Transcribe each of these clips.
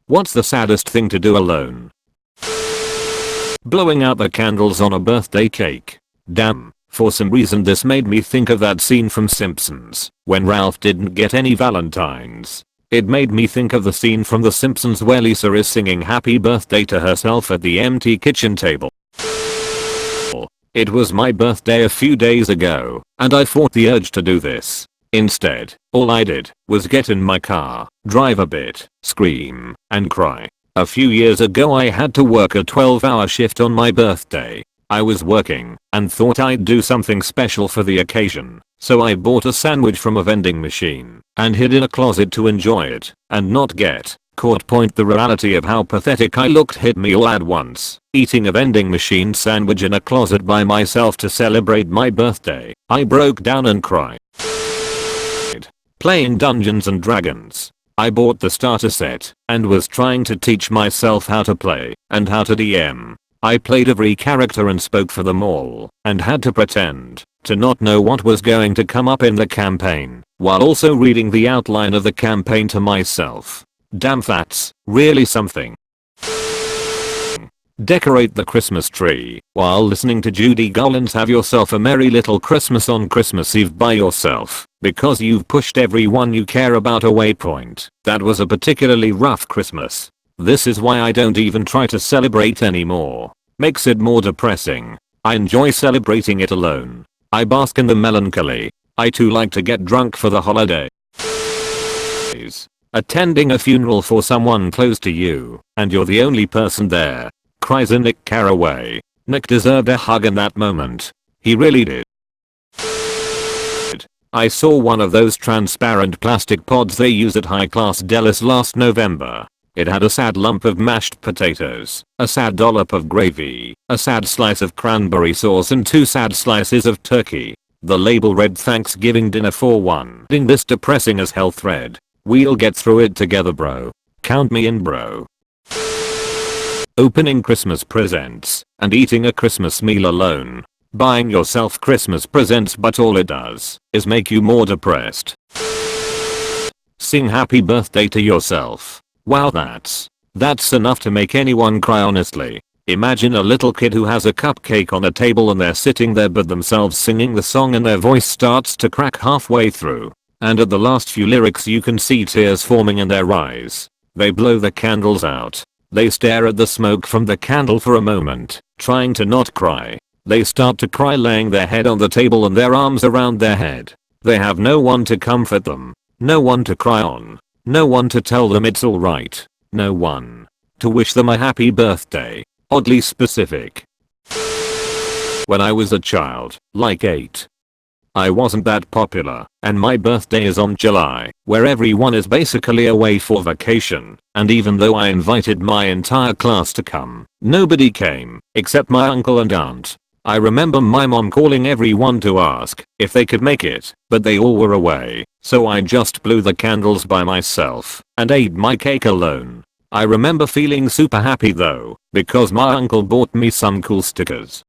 What's the saddest thing to do alone? Blowing out the candles on a birthday cake. Damn, for some reason this made me think of that scene from Simpsons, when Ralph didn't get any valentines. It made me think of the scene from The Simpsons where Lisa is singing happy birthday to herself at the empty kitchen table. It was my birthday a few days ago, and I fought the urge to do this. Instead, all I did was get in my car, drive a bit, scream, and cry. A few years ago I had to work a 12-hour shift on my birthday. I was working and thought I'd do something special for the occasion, so I bought a sandwich from a vending machine and hid in a closet to enjoy it and not get caught. The reality of how pathetic I looked hit me all at once. Eating a vending machine sandwich in a closet by myself to celebrate my birthday. I broke down and cried. Playing Dungeons and Dragons. I bought the starter set and was trying to teach myself how to play and how to DM. I played every character and spoke for them all and had to pretend to not know what was going to come up in the campaign while also reading the outline of the campaign to myself. Damn, that's really something. Decorate the Christmas tree while listening to Judy Garland's Have Yourself a Merry Little Christmas on Christmas Eve by yourself because you've pushed everyone you care about away. That was a particularly rough Christmas. This is why I don't even try to celebrate anymore. Makes it more depressing. I enjoy celebrating it alone. I bask in the melancholy. I too like to get drunk for the holidays. Attending a funeral for someone close to you and you're the only person there. Cries in Nick Carraway. Nick deserved a hug in that moment. He really did. I saw one of those transparent plastic pods they use at high-class delis last November. It had a sad lump of mashed potatoes, a sad dollop of gravy, a sad slice of cranberry sauce and 2 sad slices of turkey. The label read Thanksgiving dinner for one. In this depressing as hell thread. We'll get through it together, bro. Count me in, bro. Opening Christmas presents and eating a Christmas meal alone. Buying yourself Christmas presents but all it does is make you more depressed. Sing happy birthday to yourself. Wow, that's enough to make anyone cry, honestly. Imagine a little kid who has a cupcake on a table and they're sitting there but themselves singing the song and their voice starts to crack halfway through. And at the last few lyrics you can see tears forming in their eyes. They blow the candles out. They stare at the smoke from the candle for a moment, trying to not cry. They start to cry laying their head on the table and their arms around their head. They have no one to comfort them. No one to cry on. No one to tell them it's alright. No one to wish them a happy birthday. Oddly specific. When I was a child, like 8. I wasn't that popular, and my birthday is on July, where everyone is basically away for vacation, and even though I invited my entire class to come, nobody came, except my uncle and aunt. I remember my mom calling everyone to ask if they could make it, but they all were away, so I just blew the candles by myself and ate my cake alone. I remember feeling super happy though, because my uncle bought me some cool stickers.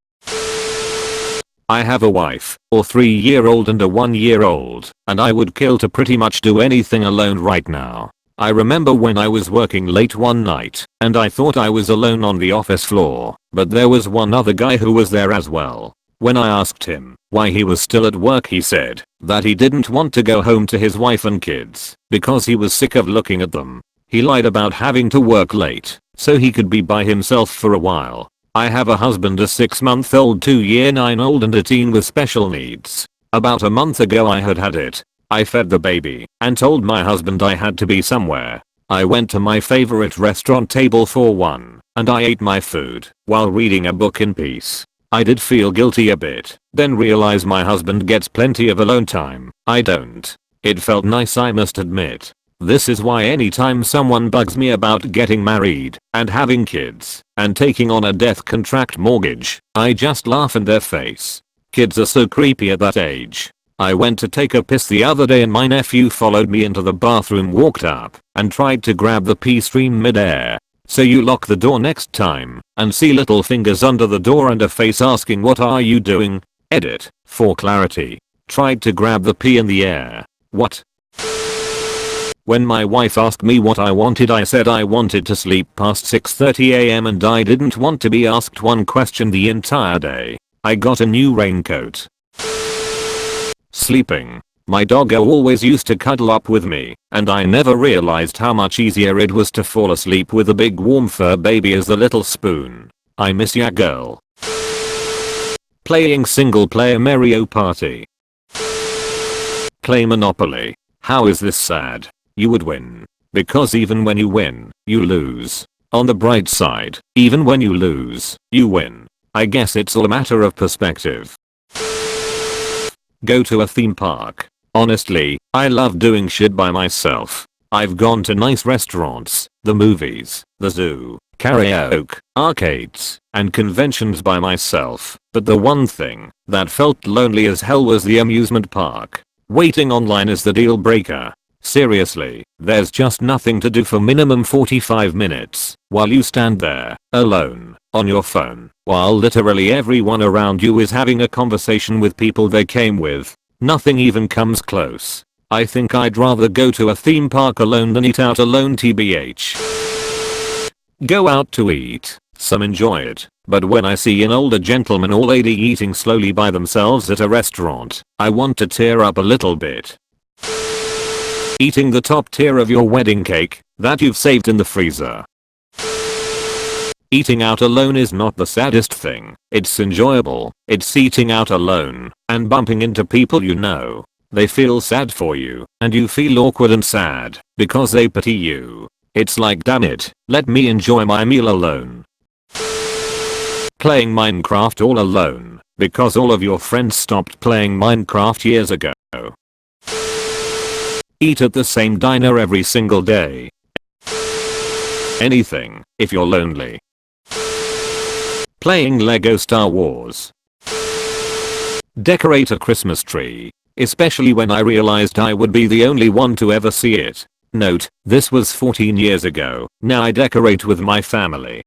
I have a wife, or 3-year-old and a 1-year-old, and I would kill to pretty much do anything alone right now. I remember when I was working late one night, and I thought I was alone on the office floor, but there was one other guy who was there as well. When I asked him why he was still at work, he said that he didn't want to go home to his wife and kids, because he was sick of looking at them. He lied about having to work late, so he could be by himself for a while. I have a husband, a 6-month-old, 2-year-9-old and a teen with special needs. About a month ago I had it. I fed the baby and told my husband I had to be somewhere. I went to my favorite restaurant table for one and I ate my food while reading a book in peace. I did feel guilty a bit, then realized my husband gets plenty of alone time. I don't. It felt nice, I must admit. This is why anytime someone bugs me about getting married and having kids and taking on a death contract mortgage, I just laugh in their face. Kids are so creepy at that age. I went to take a piss the other day and my nephew followed me into the bathroom, walked up and tried to grab the pee stream midair. So you lock the door next time and see little fingers under the door and a face asking, "What are you doing?" Edit, for clarity. Tried to grab the pee in the air. What? When my wife asked me what I wanted, I said I wanted to sleep past 6:30 am and I didn't want to be asked one question the entire day. I got a new raincoat. Sleeping. My doggo always used to cuddle up with me, and I never realized how much easier it was to fall asleep with a big warm fur baby as the little spoon. I miss ya girl. Playing single player Mario Party. Play Monopoly. How is this sad? You would win. Because even when you win, you lose. On the bright side, even when you lose, you win. I guess it's all a matter of perspective. Go to a theme park. Honestly, I love doing shit by myself. I've gone to nice restaurants, the movies, the zoo, karaoke, arcades, and conventions by myself, but the one thing that felt lonely as hell was the amusement park. Waiting online is the deal breaker. Seriously, there's just nothing to do for minimum 45 minutes while you stand there, alone, on your phone, while literally everyone around you is having a conversation with people they came with. Nothing even comes close. I think I'd rather go to a theme park alone than eat out alone tbh. Go out to eat, some enjoy it, but when I see an older gentleman or lady eating slowly by themselves at a restaurant, I want to tear up a little bit. Eating the top tier of your wedding cake that you've saved in the freezer. Eating out alone is not the saddest thing. It's enjoyable. It's eating out alone and bumping into people you know. They feel sad for you and you feel awkward and sad because they pity you. It's like, damn it, let me enjoy my meal alone. Playing Minecraft all alone because all of your friends stopped playing Minecraft years ago. Eat at the same diner every single day. Anything, if you're lonely. Playing Lego Star Wars. Decorate a Christmas tree, especially when I realized I would be the only one to ever see it. Note, this was 14 years ago, now I decorate with my family.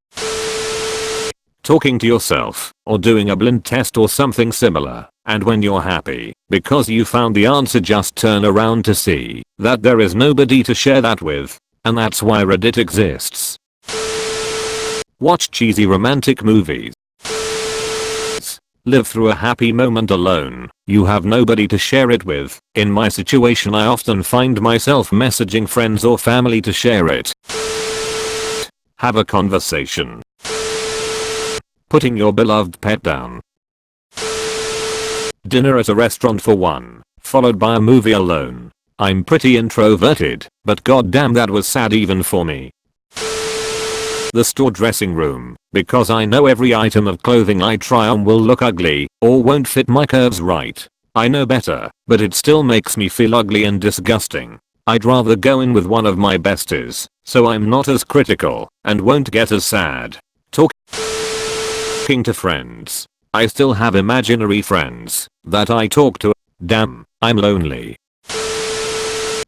Talking to yourself, or doing a blind test or something similar, and when you're happy, because you found the answer, just turn around to see that there is nobody to share that with, and that's why Reddit exists. Watch cheesy romantic movies. Live through a happy moment alone. You have nobody to share it with. In my situation, I often find myself messaging friends or family to share it. Have a conversation. Putting your beloved pet down. Dinner at a restaurant for one, followed by a movie alone. I'm pretty introverted, but goddamn that was sad even for me. The store dressing room, because I know every item of clothing I try on will look ugly or won't fit my curves right. I know better, but it still makes me feel ugly and disgusting. I'd rather go in with one of my besties, so I'm not as critical and won't get as sad. Talking to friends. I still have imaginary friends that I talk to. Damn, I'm lonely.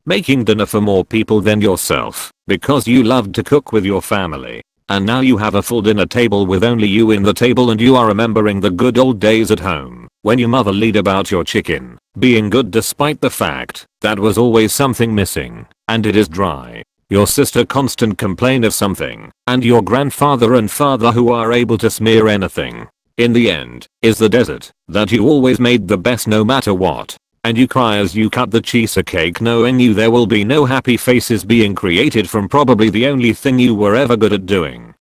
Making dinner for more people than yourself because you loved to cook with your family. And now you have a full dinner table with only you in the table and you are remembering the good old days at home when your mother lied about your chicken being good despite the fact that was always something missing and it is dry. Your sister constant complain of something and your grandfather and father who are able to smear anything. In the end, is the dessert that you always made the best no matter what. And you cry as you cut the cheesecake knowing there will be no happy faces being created from probably the only thing you were ever good at doing.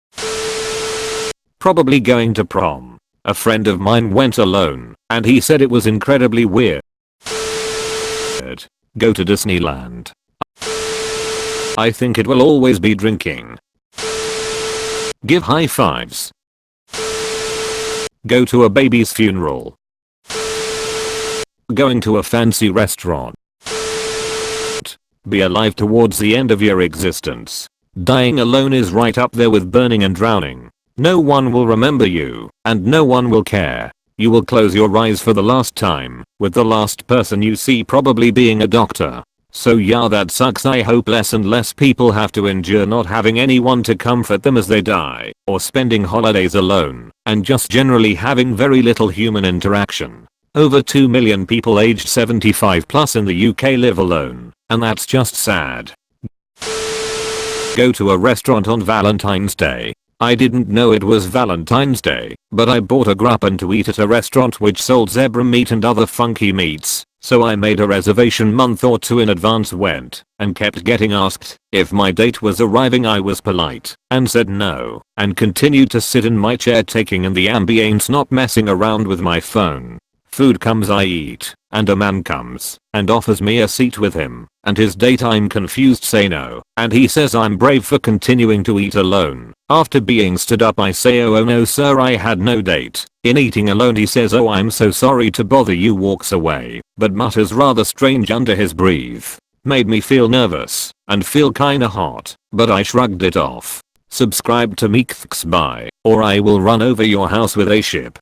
Probably going to prom. A friend of mine went alone and he said it was incredibly weird. Go to Disneyland. I think it will always be drinking. Give high fives. Go to a baby's funeral. Going to a fancy restaurant. Be alive towards the end of your existence. Dying alone is right up there with burning and drowning. No one will remember you, and no one will care. You will close your eyes for the last time, with the last person you see probably being a doctor. So yeah, that sucks. I hope less and less people have to endure not having anyone to comfort them as they die, or spending holidays alone, and just generally having very little human interaction. Over 2 million people aged 75 plus in the UK live alone, and that's just sad. go to a restaurant on Valentine's Day. I didn't know it was Valentine's Day, but I bought a gratin to eat at a restaurant which sold zebra meat and other funky meats, so I made a reservation month or two in advance, went, and kept getting asked if my date was arriving. I was polite and said no, and continued to sit in my chair taking in the ambience, not messing around with my phone. Food comes, I eat, and a man comes and offers me a seat with him and his date. I'm confused, say no, and he says I'm brave for continuing to eat alone. After being stood up I say, oh no sir, I had no date in eating alone. He says, oh I'm so sorry to bother you, walks away, but mutters rather strange under his breath. Made me feel nervous and feel kinda hot, but I shrugged it off. Subscribe to me, bye, or I will run over your house with a ship.